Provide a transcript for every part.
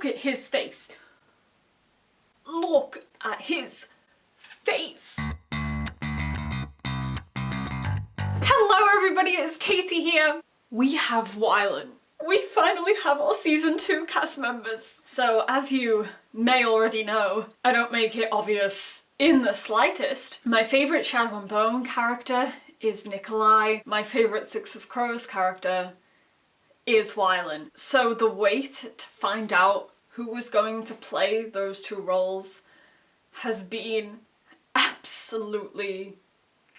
look at his face. Look at his face. Hello everybody, it's Katie here. We have Wylan. We finally have our season 2 cast members. So as you may already know, I don't make it obvious in the slightest. My favourite Shadow and Bone character is Nikolai. My favourite Six of Crows character is Wylan. So the wait to find out who was going to play those two roles has been absolutely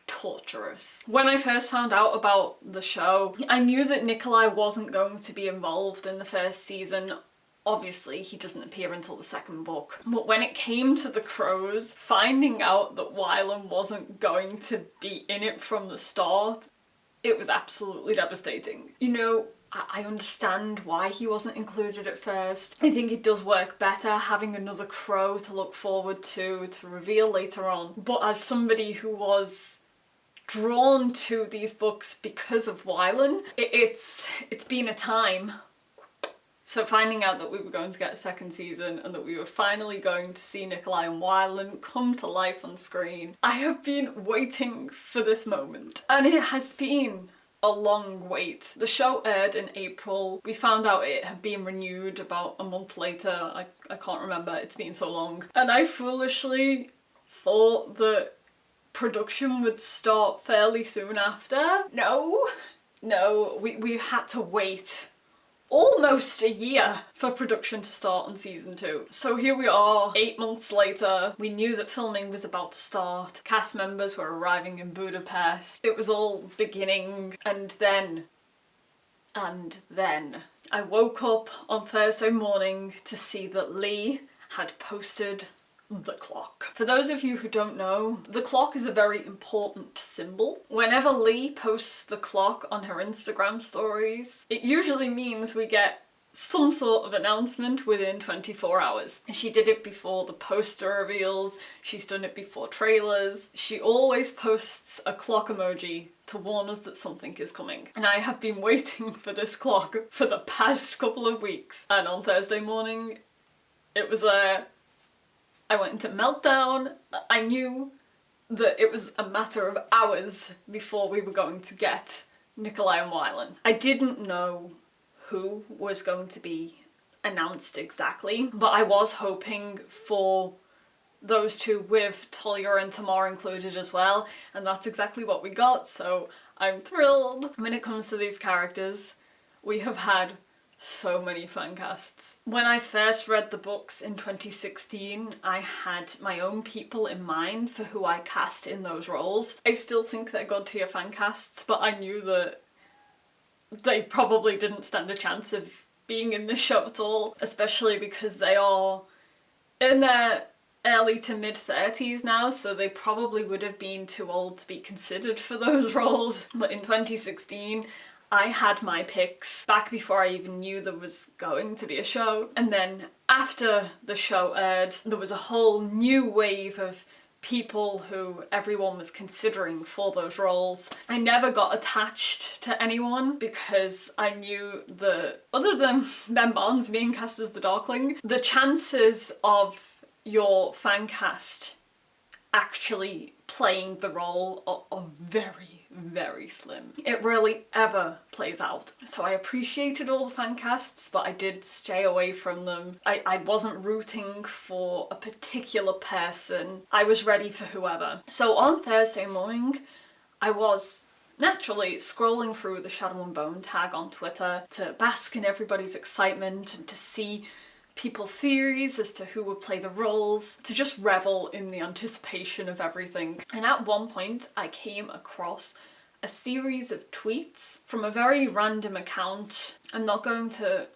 torturous. When I first found out about the show, I knew that Nikolai wasn't going to be involved in the first season. Obviously, he doesn't appear until the second book. But when it came to the Crows, finding out that Wylan wasn't going to be in it from the start, it was absolutely devastating. You know, I understand why he wasn't included at first. I think it does work better having another Crow to look forward to reveal later on. But as somebody who was drawn to these books because of Wylan, it's been a time. So finding out that we were going to get a second season and that we were finally going to see Nikolai and Wylan come to life on screen, I have been waiting for this moment. And it has been a long wait. The show aired in April. We found out it had been renewed about a month later. I can't remember, it's been so long. And I foolishly thought that production would start fairly soon after. No, we had to wait almost a year for production to start on season 2. So here we are, 8 months later. We knew that filming was about to start. Cast members were arriving in Budapest. It was all beginning, and then I woke up on Thursday morning to see that Lee had posted the clock. For those of you who don't know, the clock is a very important symbol. Whenever Lee posts the clock on her Instagram stories, it usually means we get some sort of announcement within 24 hours. She did it before the poster reveals, she's done it before trailers. She always posts a clock emoji to warn us that something is coming. And I have been waiting for this clock for the past couple of weeks. And on Thursday morning, it was there. I went into meltdown. I knew that it was a matter of hours before we were going to get Nikolai and Wylan. I didn't know who was going to be announced exactly, but I was hoping for those two with Talia and Tamar included as well, and that's exactly what we got, so I'm thrilled. When it comes to these characters, we have had so many fan casts. When I first read the books in 2016, I had my own people in mind for who I cast in those roles. I still think they're god tier fan casts, but I knew that they probably didn't stand a chance of being in this show at all, especially because they are in their early to mid 30s now, so they probably would have been too old to be considered for those roles. But in 2016, I had my picks back before I even knew there was going to be a show. And then after the show aired, there was a whole new wave of people who everyone was considering for those roles. I never got attached to anyone because I knew that, other than Ben Barnes being cast as the Darkling, the chances of your fan cast actually playing the role are very, very slim. It rarely ever plays out. So I appreciated all the fan casts, but I did stay away from them. I wasn't rooting for a particular person. I was ready for whoever. So on Thursday morning, I was naturally scrolling through the Shadow and Bone tag on Twitter to bask in everybody's excitement and to see people's theories as to who would play the roles, to just revel in the anticipation of everything. And at one point I came across a series of tweets from a very random account. I'm not going to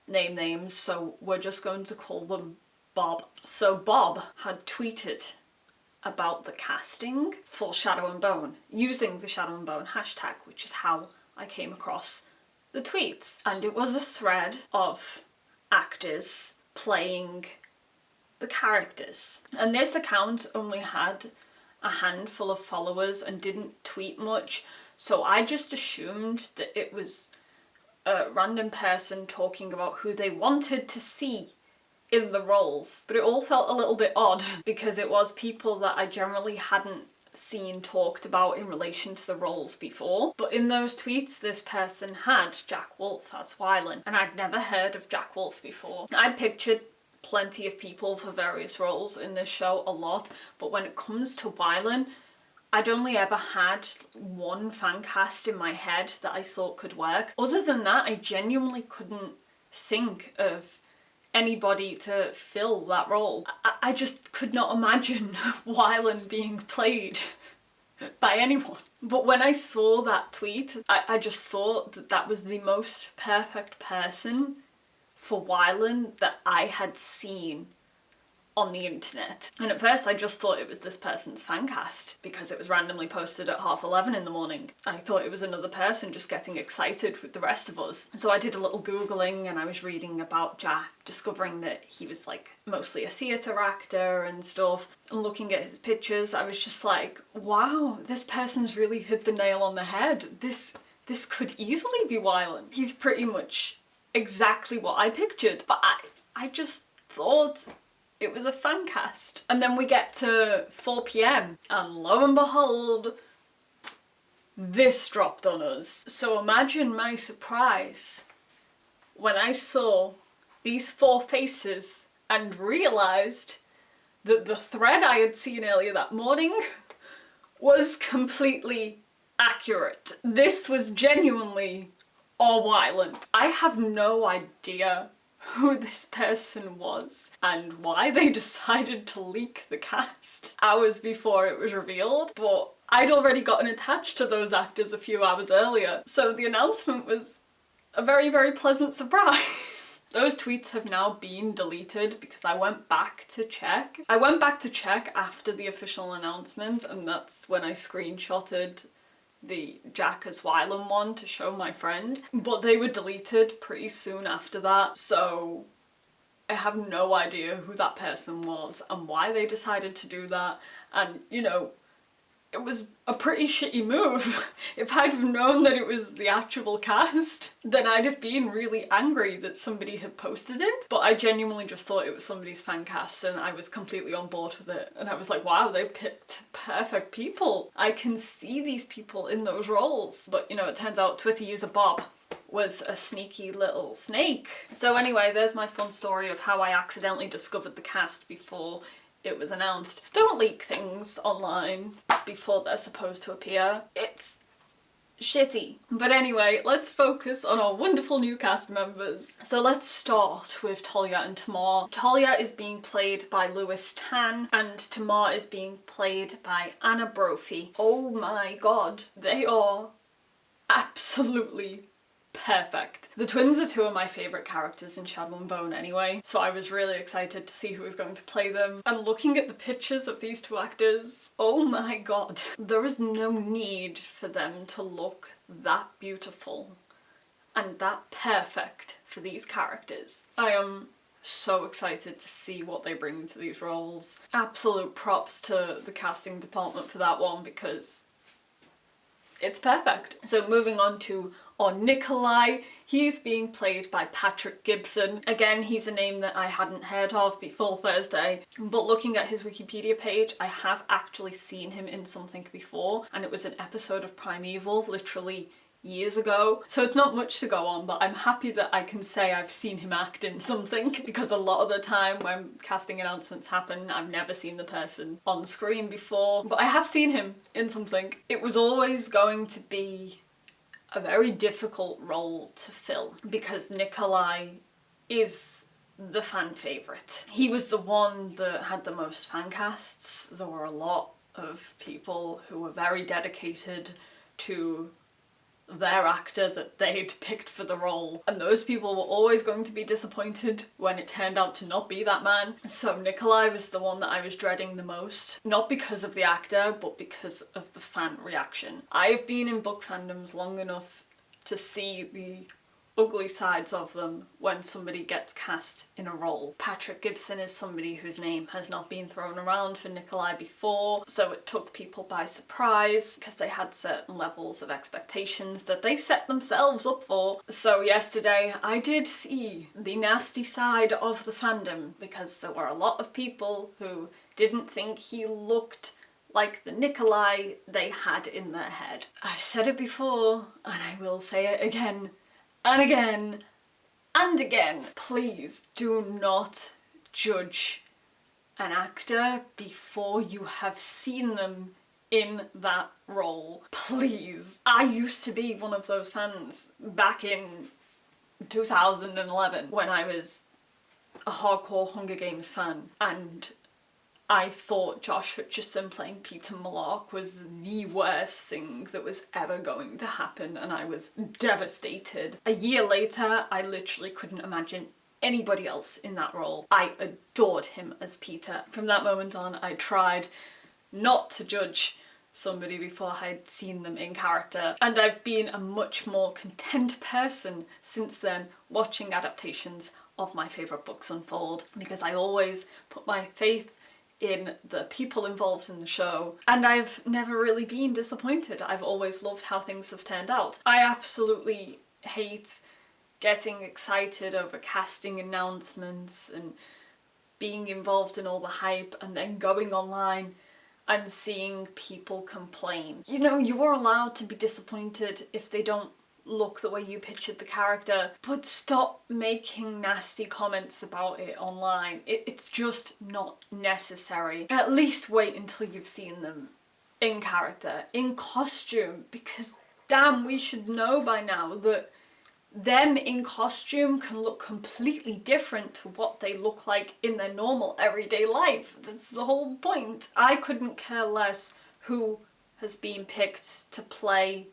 name names, so we're just going to call them Bob. So Bob had tweeted about the casting for Shadow and Bone using the Shadow and Bone hashtag, which is how I came across the tweets. And it was a thread of actors playing the characters. And this account only had a handful of followers and didn't tweet much, so I just assumed that it was a random person talking about who they wanted to see in the roles. But it all felt a little bit odd because it was people that I generally hadn't seen talked about in relation to the roles before. But in those tweets, this person had Jack Wolf as Wylan, and I'd never heard of Jack Wolf before. I pictured plenty of people for various roles in this show, a lot, but when it comes to Wylan, I'd only ever had one fan cast in my head that I thought could work. Other than that, I genuinely couldn't think of anybody to fill that role. I just could not imagine Wylan being played by anyone. But when I saw that tweet, I just thought that that was the most perfect person for Wylan that I had seen on the internet. And at first I just thought it was this person's fan cast because it was randomly posted at 11:30 in the morning. I thought it was another person just getting excited with the rest of us. So I did a little Googling and I was reading about Jack, discovering that he was like mostly a theatre actor and stuff. And looking at his pictures, I was just like, wow, this person's really hit the nail on the head. This could easily be Wylan. He's pretty much exactly what I pictured. But I just thought it was a fan cast. And then we get to 4 p.m. and lo and behold, this dropped on us. So imagine my surprise when I saw these 4 faces and realised that the thread I had seen earlier that morning was completely accurate. This was genuinely all Wylan. I have no idea who this person was and why they decided to leak the cast hours before it was revealed, but I'd already gotten attached to those actors a few hours earlier, so the announcement was a very, very pleasant surprise. Those tweets have now been deleted because I went back to check. I went back to check after the official announcement, and that's when I screenshotted the Jack as Wylan one to show my friend, but they were deleted pretty soon after that, so I have no idea who that person was and why they decided to do that. And you know, it was a pretty shitty move. If I'd have known that it was the actual cast, then I'd have been really angry that somebody had posted it. But I genuinely just thought it was somebody's fan cast and I was completely on board with it. And I was like, wow, they've picked perfect people. I can see these people in those roles. But you know, it turns out Twitter user Bob was a sneaky little snake. So anyway, there's my fun story of how I accidentally discovered the cast before it was announced. Don't leak things online before they're supposed to appear. It's shitty. But anyway, let's focus on our wonderful new cast members. So let's start with Talia and Tamar. Talia is being played by Lewis Tan and Tamar is being played by Anna Brophy. Oh my god, they are absolutely perfect. The twins are 2 of my favourite characters in Shadow and Bone anyway, so I was really excited to see who was going to play them. And looking at the pictures of these 2 actors, oh my god, there is no need for them to look that beautiful and that perfect for these characters. I am so excited to see what they bring to these roles. Absolute props to the casting department for that one because it's perfect. So moving on to Nikolai, he's being played by Patrick Gibson. Again, he's a name that I hadn't heard of before Thursday, but looking at his Wikipedia page, I have actually seen him in something before, and it was an episode of Primeval, literally years ago. So it's not much to go on, but I'm happy that I can say I've seen him act in something, because a lot of the time when casting announcements happen, I've never seen the person on screen before, but I have seen him in something. It was always going to be a very difficult role to fill because Nikolai is the fan favourite. He was the one that had the most fan casts. There were a lot of people who were very dedicated to their actor that they'd picked for the role, and those people were always going to be disappointed when it turned out to not be that man. So Nikolai was the one that I was dreading the most, not because of the actor, but because of the fan reaction. I've been in book fandoms long enough to see the ugly sides of them when somebody gets cast in a role. Patrick Gibson is somebody whose name has not been thrown around for Nikolai before, so it took people by surprise because they had certain levels of expectations that they set themselves up for. So yesterday I did see the nasty side of the fandom, because there were a lot of people who didn't think he looked like the Nikolai they had in their head. I've said it before, and I will say it again and again and again. Please do not judge an actor before you have seen them in that role. Please. I used to be one of those fans back in 2011 when I was a hardcore Hunger Games fan, and I thought Josh Hutcherson playing Peter Malak was the worst thing that was ever going to happen, and I was devastated. A year later, I literally couldn't imagine anybody else in that role. I adored him as Peter. From that moment on, I tried not to judge somebody before I'd seen them in character, and I've been a much more content person since then, watching adaptations of my favourite books unfold, because I always put my faith in the people involved in the show, and I've never really been disappointed. I've always loved how things have turned out. I absolutely hate getting excited over casting announcements and being involved in all the hype and then going online and seeing people complain. You know, you are allowed to be disappointed if they don't look the way you pictured the character, but stop making nasty comments about it online. It's just not necessary. At least wait until you've seen them in character, in costume, because damn, we should know by now that them in costume can look completely different to what they look like in their normal everyday life. That's the whole point. I couldn't care less who has been picked to play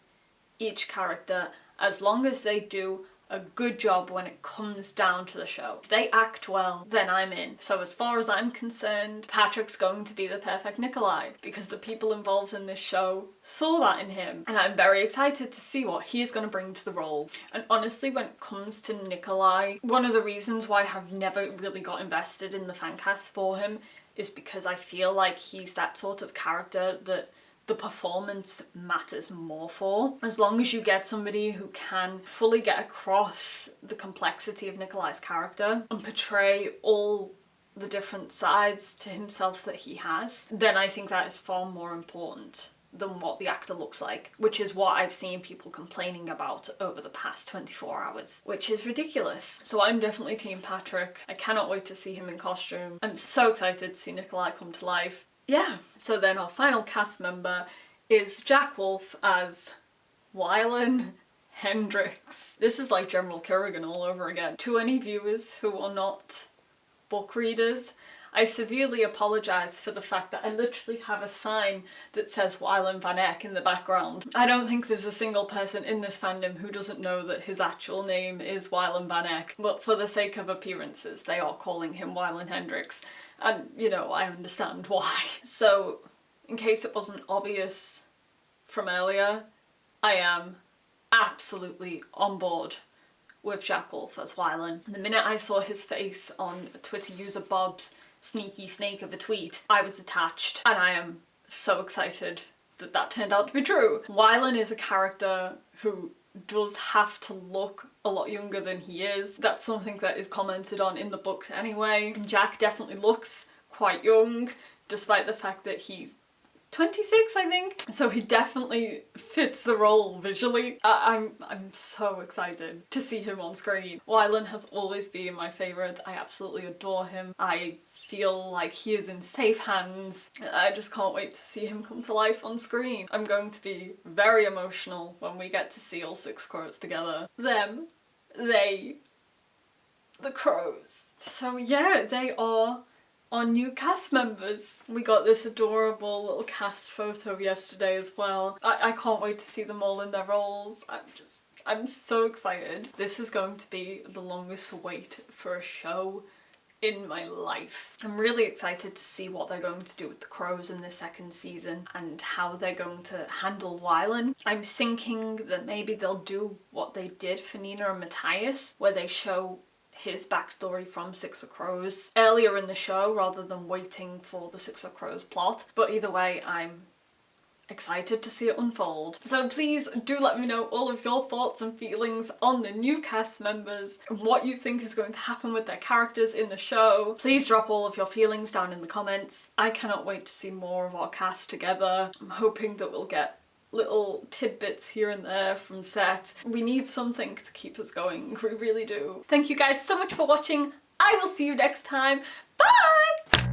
each character, as long as they do a good job when it comes down to the show. If they act well, then I'm in. So as far as I'm concerned, Patrick's going to be the perfect Nikolai, because the people involved in this show saw that in him, and I'm very excited to see what he is going to bring to the role. And honestly, when it comes to Nikolai, one of the reasons why I have never really got invested in the fan cast for him is because I feel like he's that sort of character that the performance matters more for. As long as you get somebody who can fully get across the complexity of Nikolai's character and portray all the different sides to himself that he has, then I think that is far more important than what the actor looks like, which is what I've seen people complaining about over the past 24 hours, which is ridiculous. So I'm definitely Team Patrick. I cannot wait to see him in costume. I'm so excited to see Nikolai come to life. Yeah, so then our final cast member is Jack Wolf as Wylan Hendrix. This is like General Kerrigan all over again. To any viewers who are not book readers, I severely apologise for the fact that I literally have a sign that says Wylan Van Eck in the background. I don't think there's a single person in this fandom who doesn't know that his actual name is Wylan Van Eck, but for the sake of appearances, they are calling him Wylan Hendrix. And, you know, I understand why. So, in case it wasn't obvious from earlier, I am absolutely on board with Jack Wolf as Wylan. The minute I saw his face on Twitter user Bob's sneaky snake of a tweet, I was attached, and I am so excited that that turned out to be true. Wylan is a character who does have to look a lot younger than he is. That's something that is commented on in the books anyway. Jack definitely looks quite young, despite the fact that he's 26, I think. So he definitely fits the role visually. I'm so excited to see him on screen. Wylan has always been my favourite. I absolutely adore him. I feel like he is in safe hands. I just can't wait to see him come to life on screen. I'm going to be very emotional when we get to see all 6 crows together. Them, they, the crows. So yeah, they are our new cast members. We got this adorable little cast photo yesterday as well. I can't wait to see them all in their roles. I'm so excited. This is going to be the longest wait for a show in my life. I'm really excited to see what they're going to do with the crows in the second season and how they're going to handle Wylan. I'm thinking that maybe they'll do what they did for Nina and Matthias, where they show his backstory from Six of Crows earlier in the show rather than waiting for the Six of Crows plot. But either way, I'm excited to see it unfold. So please do let me know all of your thoughts and feelings on the new cast members and what you think is going to happen with their characters in the show. Please drop all of your feelings down in the comments. I cannot wait to see more of our cast together. I'm hoping that we'll get little tidbits here and there from set. We need something to keep us going, we really do. Thank you guys so much for watching. I will see you next time. Bye!